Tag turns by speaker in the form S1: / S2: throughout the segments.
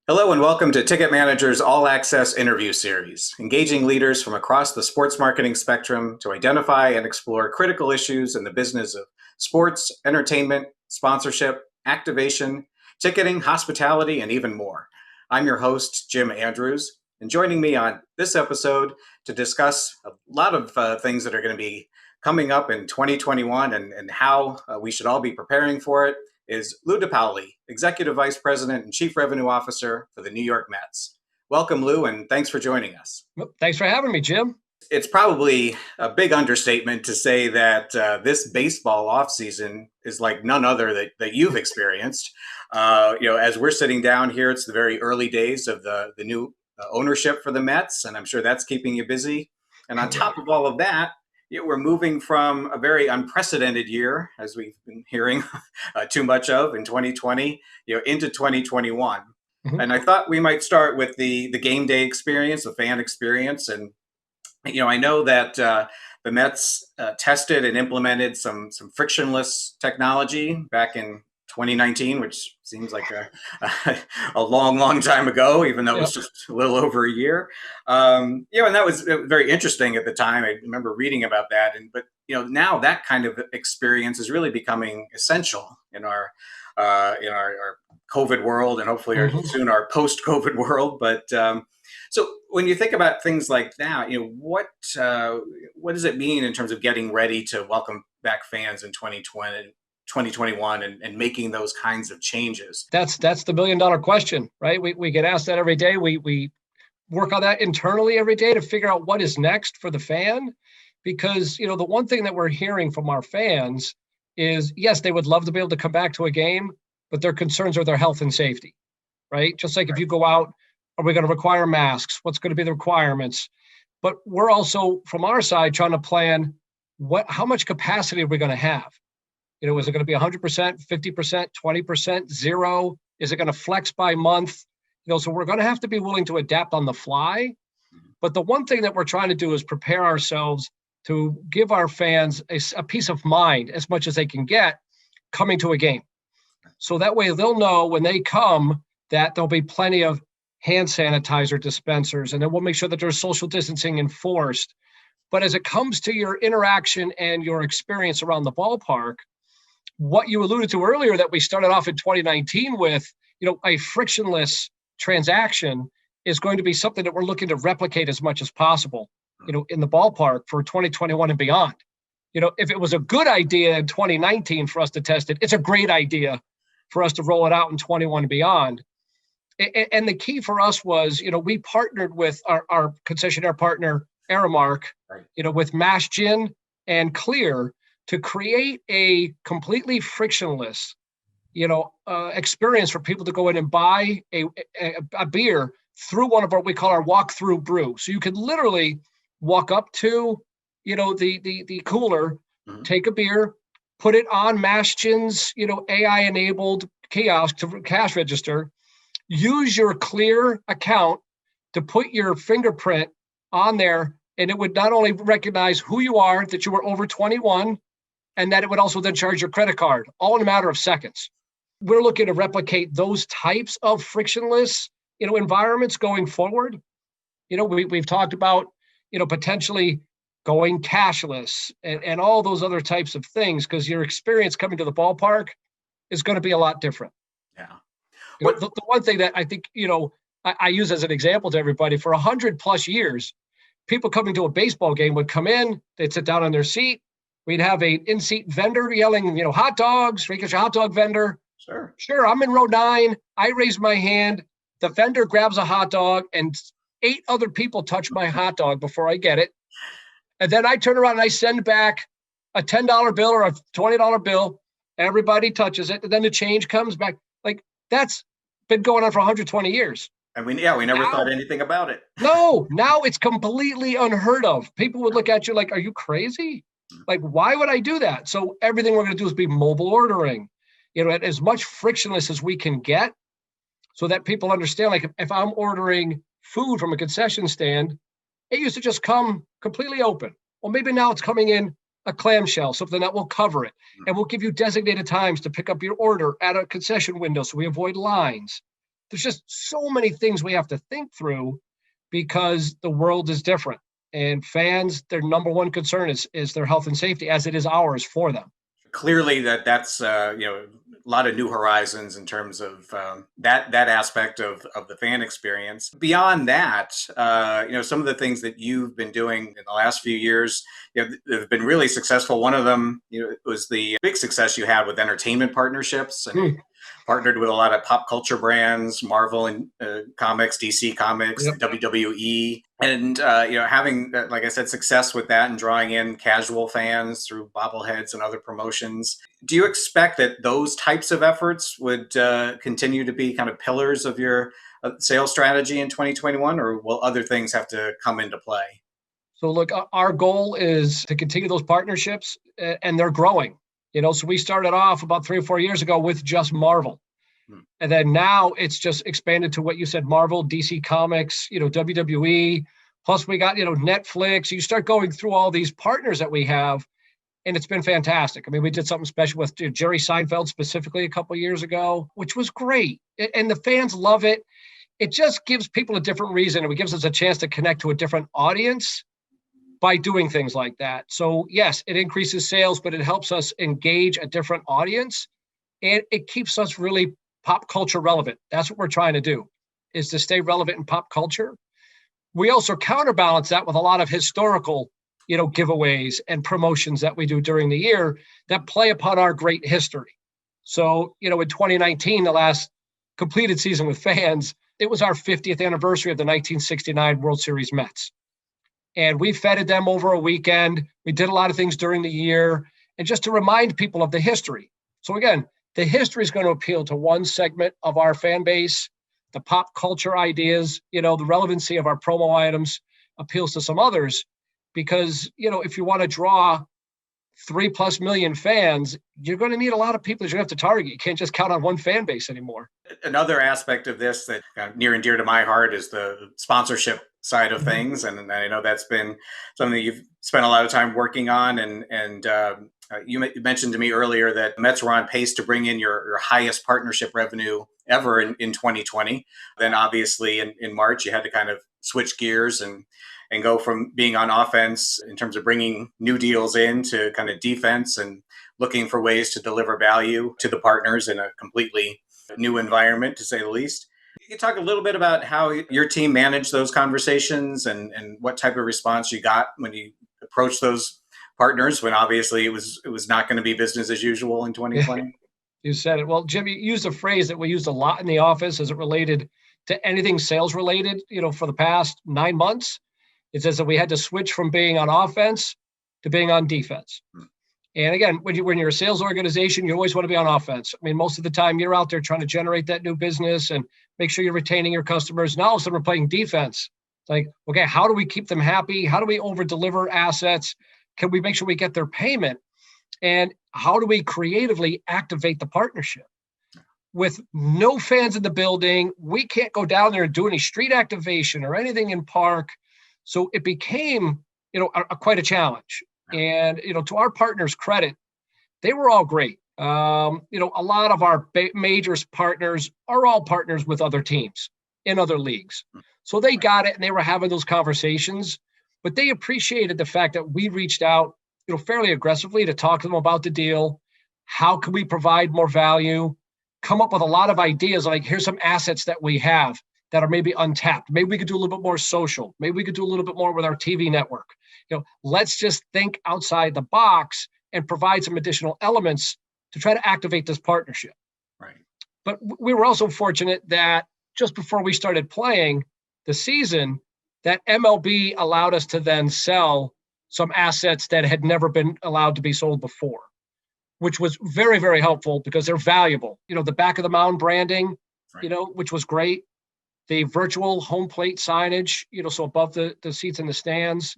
S1: Hello and welcome to Ticket Manager's All Access interview series, engaging leaders from across the sports marketing spectrum to identify and explore critical issues in the business of sports, entertainment, sponsorship, activation, ticketing, hospitality, and even more. I'm your host, Jim Andrews, and joining me on this episode to discuss a lot of things that are going to be coming up in 2021 and how we should all be preparing for it is Lou DePaoli, Executive Vice President and Chief Revenue Officer for the New York Mets. Welcome, Lou, and thanks for joining us.
S2: Well, thanks for having me, Jim.
S1: It's probably a big understatement to say that this baseball offseason is like none other that you've experienced. As we're sitting down here, it's the very early days of the new ownership for the Mets, and I'm sure that's keeping you busy. And on top of all of that, we're moving from a very unprecedented year, as we've been hearing too much of in 2020, into 2021. Mm-hmm. And I thought we might start with the GameDay experience, the fan experience. And, I know that the Mets tested and implemented some frictionless technology back in 2019, which seems like a long time ago, even though it was just a little over a year. And that was very interesting at the time. I remember reading about that. But now that kind of experience is really becoming essential in our COVID world, and hopefully soon our post-COVID world. But so when you think about things like that, what does it mean in terms of getting ready to welcome back fans in 2021 and making those kinds of changes?
S2: That's the $1 million question, right? We get asked that every day. We work on that internally every day to figure out what is next for the fan, because the one thing that we're hearing from our fans is, yes, they would love to be able to come back to a game, but their concerns are their health and safety, right? Just like if you go out, are we going to require masks? What's going to be the requirements? But we're also, from our side, trying to plan how much capacity are we going to have? Is it going to be 100%, 50%, 20%, zero? Is it going to flex by month? So we're going to have to be willing to adapt on the fly. But the one thing that we're trying to do is prepare ourselves to give our fans a peace of mind as much as they can get coming to a game. So that way they'll know when they come that there'll be plenty of hand sanitizer dispensers, and then we'll make sure that there's social distancing enforced. But as it comes to your interaction and your experience around the ballpark, what you alluded to earlier that we started off in 2019 with, a frictionless transaction is going to be something that we're looking to replicate as much as possible, in the ballpark for 2021 and beyond. If it was a good idea in 2019 for us to test it, it's a great idea for us to roll it out in 21 and beyond. And the key for us was, we partnered with our concessionaire partner, Aramark, right, with Mash Gin and Clear to create a completely frictionless, experience for people to go in and buy a beer through one of we call our walk-through brew. So you could literally walk up to, the cooler, take a beer, put it on Mash Gin's, AI-enabled kiosk to cash register, use your Clear account to put your fingerprint on there, and it would not only recognize who you are, that you were over 21, and that it would also then charge your credit card, all in a matter of seconds. We're looking to replicate those types of frictionless, environments going forward. We've talked about, potentially going cashless and all those other types of things, because your experience coming to the ballpark is going to be a lot different.
S1: Yeah.
S2: The one thing that I think, I use as an example to everybody, for 100+ years, people coming to a baseball game would come in, they'd sit down on their seat. We'd have an in-seat vendor yelling, hot dogs, get your hot dog vendor. Sure, I'm in row 9. I raise my hand. The vendor grabs a hot dog, and 8 other people touch my hot dog before I get it. And then I turn around and I send back a $10 bill or a $20 bill. Everybody touches it. And then the change comes back. Like, that's been going on for 120 years.
S1: And we never thought anything about it.
S2: No, now it's completely unheard of. People would look at you like, are you crazy? Like, why would I do that? So everything we're going to do is be mobile ordering, at as much frictionless as we can get, so that people understand, like, if I'm ordering food from a concession stand, it used to just come completely open. Well, maybe now it's coming in a clamshell, something that will cover it. And we'll give you designated times to pick up your order at a concession window so we avoid lines. there's just so many things we have to think through because the world is different. And fans, their number one concern is their health and safety, as it is ours for them.
S1: Clearly, that's a lot of new horizons in terms of that aspect of the fan experience. Beyond that, some of the things that you've been doing in the last few years, have been really successful. One of them, was the big success you had with entertainment partnerships, and you partnered with a lot of pop culture brands, Marvel and comics, DC Comics,
S2: Yep.
S1: WWE, and having, like I said, success with that and drawing in casual fans through bobbleheads and other promotions. Do you expect that those types of efforts would continue to be kind of pillars of your sales strategy in 2021, or will other things have to come into play?
S2: So look, our goal is to continue those partnerships, and they're growing. So we started off about 3 or 4 years ago with just Marvel. And then now it's just expanded to what you said, Marvel, DC Comics, WWE. Plus we got, Netflix. You start going through all these partners that we have, and it's been fantastic. I mean, we did something special with Jerry Seinfeld specifically a couple of years ago, which was great. And the fans love it. It just gives people a different reason, and it gives us a chance to connect to a different audience by doing things like that. So yes, it increases sales, but it helps us engage a different audience, and it keeps us really pop culture relevant. That's what we're trying to do, is to stay relevant in pop culture. We also counterbalance that with a lot of historical, giveaways and promotions that we do during the year that play upon our great history. So, in 2019, the last completed season with fans, it was our 50th anniversary of the 1969 World Series Mets. And we feted them over a weekend. We did a lot of things during the year, and just to remind people of the history. So again, the history is going to appeal to one segment of our fan base. The pop culture ideas, the relevancy of our promo items appeals to some others, because, if you want to draw 3+ million fans, you're going to need a lot of people that you have to target. You can't just count on one fan base anymore.
S1: Another aspect of this that near and dear to my heart is the sponsorship side of things, and I know that's been something that you've spent a lot of time working on. And you mentioned to me earlier that Mets were on pace to bring in your highest partnership revenue ever in 2020. Then obviously in March you had to kind of switch gears and go from being on offense in terms of bringing new deals in to kind of defense and looking for ways to deliver value to the partners in a completely new environment, to say the least. You can talk a little bit about how your team managed those conversations and what type of response you got when you approached those partners, when obviously it was not going to be business as usual in 2020.
S2: You said it. Well, Jim, you used a phrase that we used a lot in the office as it related to anything sales related, for the past 9 months. It says that we had to switch from being on offense to being on defense. And again, when you're a sales organization, you always want to be on offense. I mean, most of the time you're out there trying to generate that new business and make sure you're retaining your customers. Now all of a sudden we're playing defense. It's like, okay, how do we keep them happy? How do we over deliver assets? Can we make sure we get their payment? And how do we creatively activate the partnership? With no fans in the building, we can't go down there and do any street activation or anything in park. So it became, quite a challenge. And, to our partners' credit, they were all great. A lot of our major partners are all partners with other teams in other leagues. So they got it, and they were having those conversations, but they appreciated the fact that we reached out, fairly aggressively to talk to them about the deal. How can we provide more value? Come up with a lot of ideas, like here's some assets that we have that are maybe untapped. Maybe we could do a little bit more social. Maybe we could do a little bit more with our TV network. Let's just think outside the box and provide some additional elements to try to activate this partnership.
S1: Right.
S2: But we were also fortunate that just before we started playing the season, that MLB allowed us to then sell some assets that had never been allowed to be sold before, which was very, very helpful because they're valuable. The back of the mound branding, right, which was great. The virtual home plate signage, so above the seats in the stands,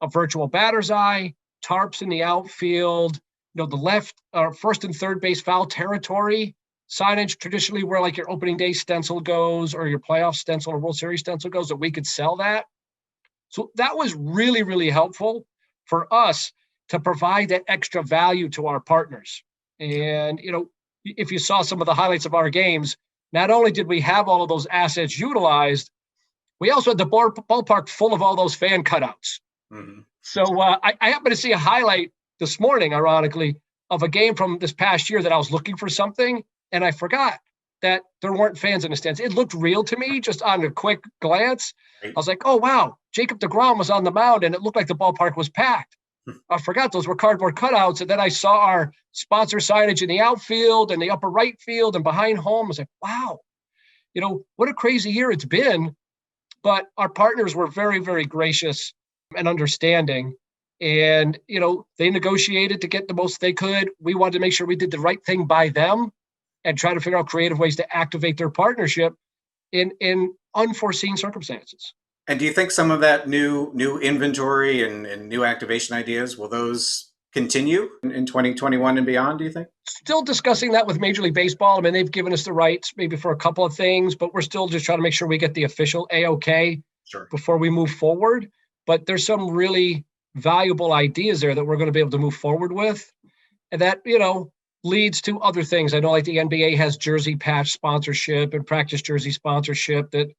S2: a virtual batter's eye, tarps in the outfield, the left or first and third base foul territory signage, traditionally where like your opening day stencil goes or your playoff stencil or World Series stencil goes, that we could sell that. So that was really, really helpful for us to provide that extra value to our partners. And, if you saw some of the highlights of our games, not only did we have all of those assets utilized, we also had the ballpark full of all those fan cutouts.
S1: Mm-hmm.
S2: So I happened to see a highlight this morning, ironically, of a game from this past year that I was looking for something, and I forgot that there weren't fans in the stands. It looked real to me just on a quick glance.
S1: Right.
S2: I was like, oh, wow, Jacob deGrom was on the mound, and it looked like the ballpark was packed. I forgot those were cardboard cutouts. And then I saw our sponsor signage in the outfield and the upper right field and behind home. I was like, wow, what a crazy year it's been. But our partners were very, very gracious and understanding. And, they negotiated to get the most they could. We wanted to make sure we did the right thing by them and try to figure out creative ways to activate their partnership in unforeseen circumstances.
S1: And do you think some of that new inventory and new activation ideas, will those continue in 2021 and beyond, do you think?
S2: Still discussing that with Major League Baseball. I mean, they've given us the rights maybe for a couple of things, but we're still just trying to make sure we get the official A-OK before we move forward. But there's some really valuable ideas there that we're going to be able to move forward with. And that, leads to other things. I know like the NBA has jersey patch sponsorship and practice jersey sponsorship that,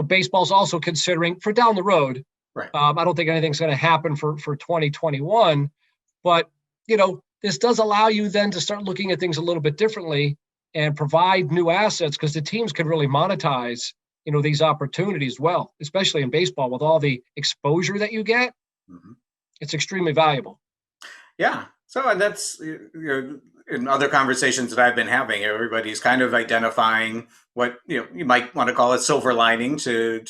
S2: baseball's also considering for down the road.
S1: Right.
S2: I don't think anything's going to happen for 2021, but, this does allow you then to start looking at things a little bit differently and provide new assets because the teams can really monetize, these opportunities well, especially in baseball with all the exposure that you get. Mm-hmm. It's extremely valuable.
S1: Yeah. So, and that's, in other conversations that I've been having, everybody's kind of identifying what, you might want to call it silver lining to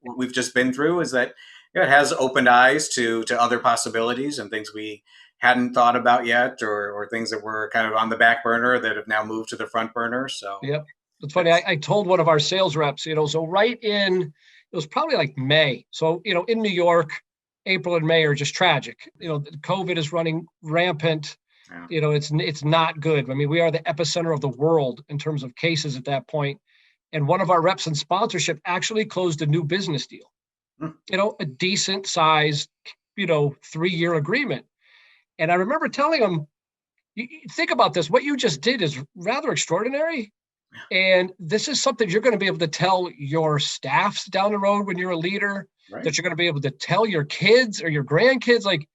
S1: what we've just been through, is that it has opened eyes to other possibilities and things we hadn't thought about yet, or things that were kind of on the back burner that have now moved to the front burner. So,
S2: yep. It's funny. I told one of our sales reps, so right in, it was probably like May. So, in New York, April and May are just tragic. COVID is running rampant. Yeah. It's not good. I mean, we are the epicenter of the world in terms of cases at that point. And one of our reps in sponsorship actually closed a new business deal, a decent sized, 3-year agreement. And I remember telling him, think about this. What you just did is rather extraordinary. And this is something you're going to be able to tell your staffs down the road when you're a leader, right, that you're going to be able to tell your kids or your grandkids, like,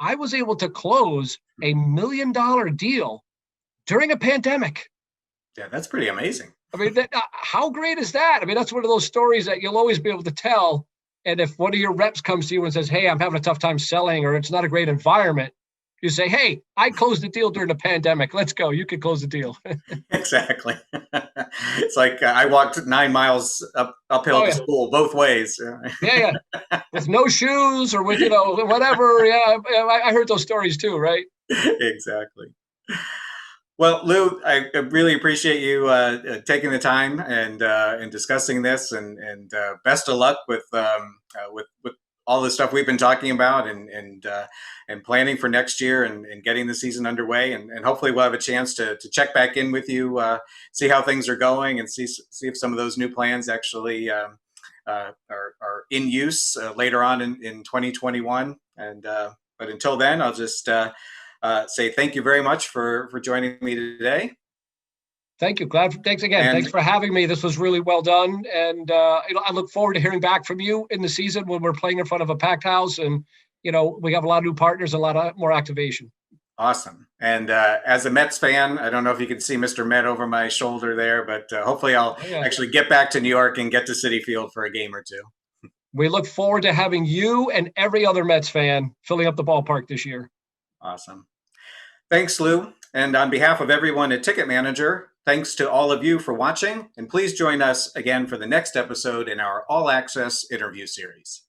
S2: I was able to close a $1 million deal during a pandemic.
S1: Yeah, that's pretty amazing.
S2: I mean, how great is that? I mean, that's one of those stories that you'll always be able to tell. And if one of your reps comes to you and says, hey, I'm having a tough time selling, or it's not a great environment, you say, hey, I closed the deal during the pandemic. Let's go. You can close the deal.
S1: Exactly. It's like I walked 9 miles uphill to school both ways.
S2: Yeah. With no shoes or with, whatever. Yeah. I heard those stories too, right?
S1: Exactly. Well, Lou, I really appreciate you taking the time and discussing this, and best of luck with all the stuff we've been talking about and planning for next year and getting the season underway. And hopefully we'll have a chance to check back in with you, see how things are going, and see if some of those new plans actually are in use later on in 2021. But until then, I'll just say thank you very much for joining me today.
S2: Thank you. Thanks again. Thanks for having me. This was really well done. And, I look forward to hearing back from you in the season when we're playing in front of a packed house. And, we have a lot of new partners, a lot more activation.
S1: Awesome. And as a Mets fan, I don't know if you can see Mr. Met over my shoulder there, but hopefully I'll actually get back to New York and get to Citi Field for a game or two.
S2: We look forward to having you and every other Mets fan filling up the ballpark this year.
S1: Awesome. Thanks, Lou. And on behalf of everyone at Ticket Manager, thanks to all of you for watching, and please join us again for the next episode in our All Access interview series.